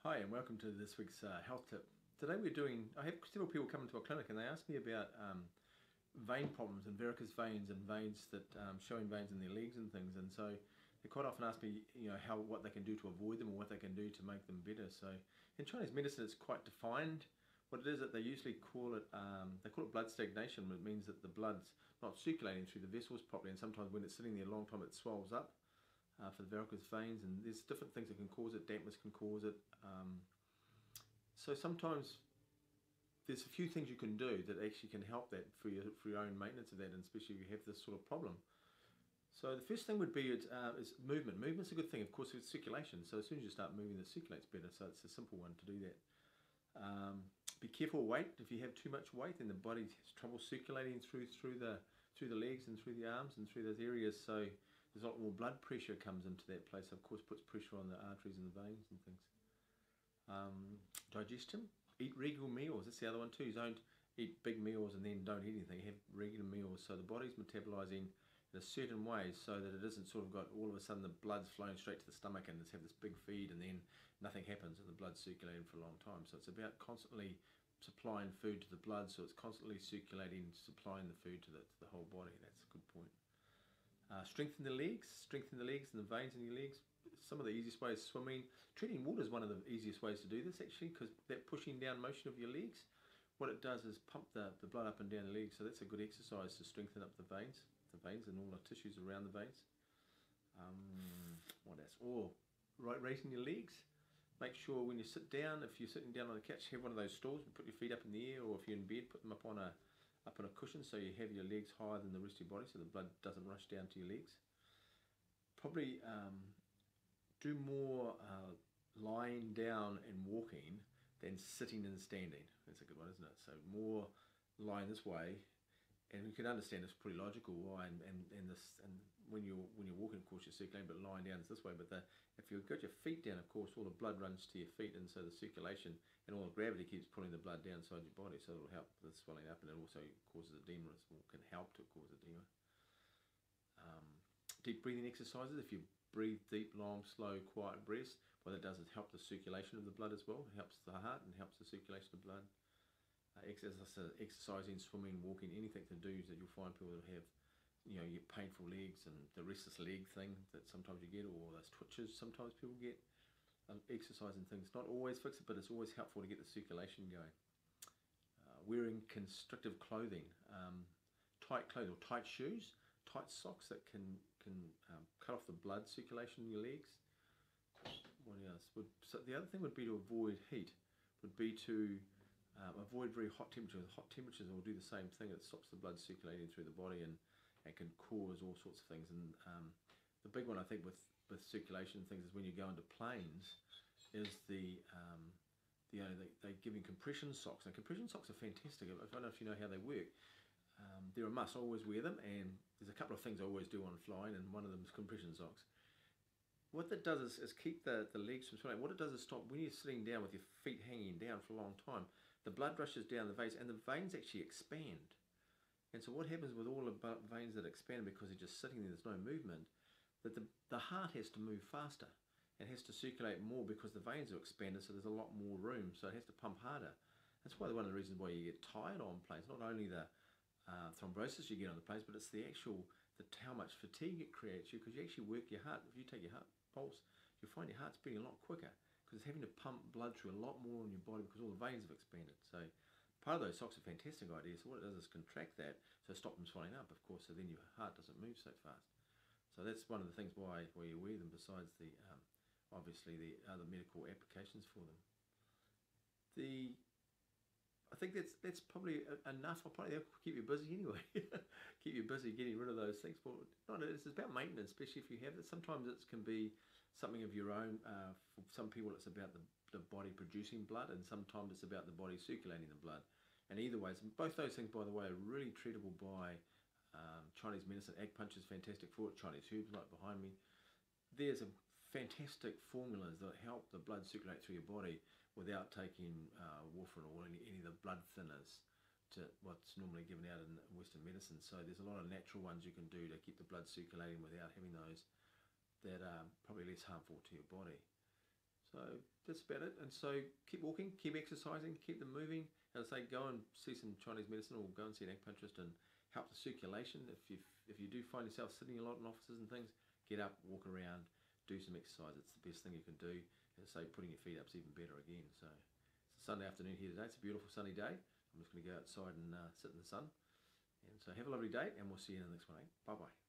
Hi and welcome to this week's health tip. Today I have several people come into our clinic and they ask me about vein problems and varicose veins and veins that showing veins in their legs and things, and so they quite often ask me, what they can do to avoid them or what they can do to make them better. So in Chinese medicine it's quite defined. What it is that they usually call it, blood stagnation. It means that the blood's not circulating through the vessels properly, and sometimes when it's sitting there a long time it swells up. For the varicose veins, and there's different things that can cause it. Dampness can cause it. So sometimes there's a few things you can do that actually can help that for your own maintenance of that, and especially if you have this sort of problem. So the first thing would be is movement. Movement's a good thing, of course. It's circulation. So as soon as you start moving, it circulates better. So it's a simple one to do that. Be careful of weight. If you have too much weight, then the body has trouble circulating through the legs and through the arms and through those areas. So there's a lot more blood pressure comes into that place. Of course, puts pressure on the arteries and the veins and things. Digestion. Eat regular meals. That's the other one too. You don't eat big meals and then don't eat anything. Have regular meals. So the body's metabolizing in a certain way so that it isn't sort of got all of a sudden the blood's flowing straight to the stomach and it's have this big feed and then nothing happens and the blood's circulating for a long time. So it's about constantly supplying food to the blood, so it's constantly circulating, supplying the food to the whole body. That's a good point. Strengthen the legs and the veins in your legs. Some of the easiest ways: swimming. Treating water is one of the easiest ways to do this actually, because that pushing down motion of your legs, what it does is pump the blood up and down the legs. So that's a good exercise to strengthen up the veins and all the tissues around the veins. What else? Raising your legs. Make sure when you sit down, if you're sitting down on the couch, have one of those stools and put your feet up in the air, or if you're in bed, put them up on a cushion so you have your legs higher than the rest of your body so the blood doesn't rush down to your legs. Probably do more lying down and walking than sitting and standing. That's a good one, isn't it? So more lying this way, and you can understand it's pretty logical why. And when you're walking, of course, you're circulating, but lying down is this way. But if you've got your feet down, of course, all the blood runs to your feet, and so the circulation and all the gravity keeps pulling the blood down inside your body. So it'll help the swelling up, and it also causes edema, or can help to cause edema. Deep breathing exercises. If you breathe deep, long, slow, quiet breaths, what it does is help the circulation of the blood as well. It helps the heart and helps the circulation of blood. Exercising, swimming, walking, anything to do that you'll find people that have, your painful legs and the restless leg thing that sometimes you get, or those twitches sometimes people get. Exercising things not always fix it, but it's always helpful to get the circulation going. Wearing constrictive clothing, tight clothes or tight shoes, tight socks that can cut off the blood circulation in your legs. What else? So the other thing would be to avoid heat. Would be to avoid very hot temperatures. Hot temperatures will do the same thing. It stops the blood circulating through the body and can cause all sorts of things. And the big one, I think, with circulation things is when you go into planes, is they're giving compression socks. And compression socks are fantastic. I don't know if you know how they work. They're a must. I always wear them, and there's a couple of things I always do on flying, and one of them is compression socks. What that does is keep the legs from swelling. What it does is stop when you're sitting down with your feet hanging down for a long time. The blood rushes down the veins, and the veins actually expand. And so what happens with all the veins that expand because they're just sitting there, there's no movement, that the heart has to move faster. It has to circulate more because the veins are expanded, so there's a lot more room, so it has to pump harder. That's why one of the reasons why you get tired on planes, not only the thrombosis you get on the planes, but it's how much fatigue it creates you, because you actually work your heart. If you take your heart pulse, you'll find your heart's beating a lot quicker because it's having to pump blood through a lot more in your body because all the veins have expanded. So part of those socks are a fantastic idea. So what it does is contract that, so stop them swelling up, of course, so then your heart doesn't move so fast. So that's one of the things why you wear them, besides the obviously the other medical applications for them. I think that's probably enough. I'll probably keep you busy anyway. Keep you busy getting rid of those things. But it's about maintenance, especially if you have it. Sometimes it can be something of your own. For some people, it's about the body producing blood, and sometimes it's about the body circulating the blood. And either way, both those things, by the way, are really treatable by Chinese medicine. Acupuncture is fantastic for it. Chinese herbs, like behind me. There's a fantastic formulas that help the blood circulate through your body without taking warfarin or any of the blood thinners to what's normally given out in Western medicine. So there's a lot of natural ones you can do to keep the blood circulating without having those that are probably less harmful to your body. So that's about it. And so keep walking, keep exercising, keep them moving. As I say, go and see some Chinese medicine or go and see an acupuncturist and help the circulation. If you do find yourself sitting a lot in offices and things, get up, walk around, do some exercise. It's the best thing you can do. As I say, putting your feet up is even better again. So it's a Sunday afternoon here today. It's a beautiful sunny day. I'm just going to go outside and sit in the sun. And so have a lovely day, and we'll see you in the next one. Bye-bye.